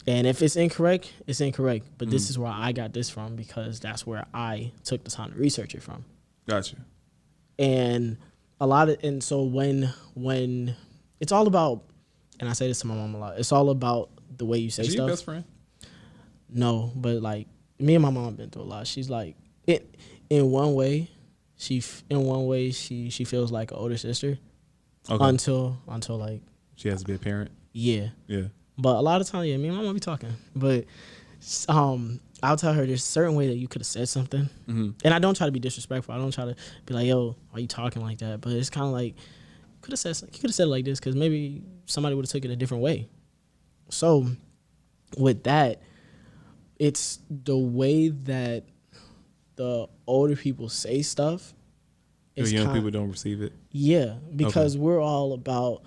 And if it's incorrect, it's incorrect. But this is where I got this from because that's where I took the time to research it from. Gotcha. And so when it's all about, and I say this to my mom a lot, it's all about the way you say stuff. Is she your best friend? No, but like me and my mom have been through a lot. She's like, in one way, she feels like an older sister. Okay. Until like she has to be a parent. Yeah. Yeah. But a lot of times, me and my mom be talking. But I'll tell her there's a certain way that you could have said something. And I don't try to be disrespectful. I don't try to be like, yo, why are you talking like that? But it's kind of like, you could have said it like this because maybe somebody would have took it a different way. So with that, it's the way that the older people say stuff. Young people don't receive it? Yeah, because we're all about,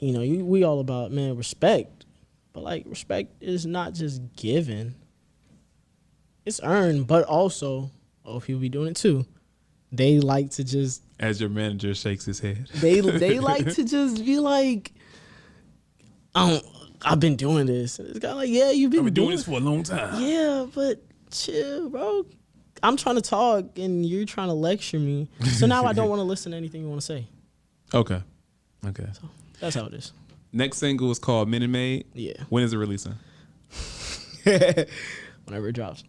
we all about, man, respect. But, like, respect is not just given. It's earned, but also, old people be doing it too. They like to just... As your manager shakes his head. They like to just be like, I've been doing this. It's kind of like, yeah, you've been doing this for a long time. Yeah, but chill, bro. I'm trying to talk and you're trying to lecture me. So now I don't want to listen to anything you want to say. Okay. So that's how it is. Next single is called Minute Maid. Yeah. When is it releasing? Whenever it drops.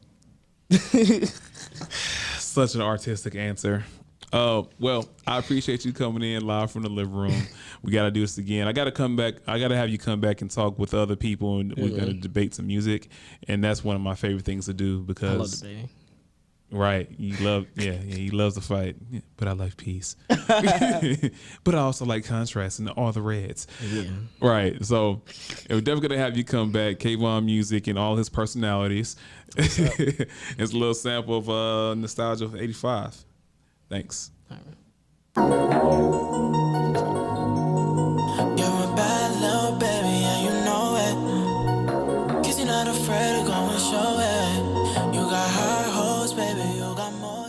Such an artistic answer. Well, I appreciate you coming in live from the living room. We got to do this again. I got to come back. I got to have you come back and talk with other people, and we're going to debate some music. And that's one of my favorite things to do because I love debating. Right, you love, he loves to fight, but I like peace. But I also like contrast and all the reds. Yeah. Right, so we're definitely gonna have you come back, Kvonmusic and all his personalities. It's a little sample of nostalgia of '85. Thanks. All right. You're a bad little baby and you know it. 'Cause you're not afraid to go and show it. You got high hopes, baby, you got more.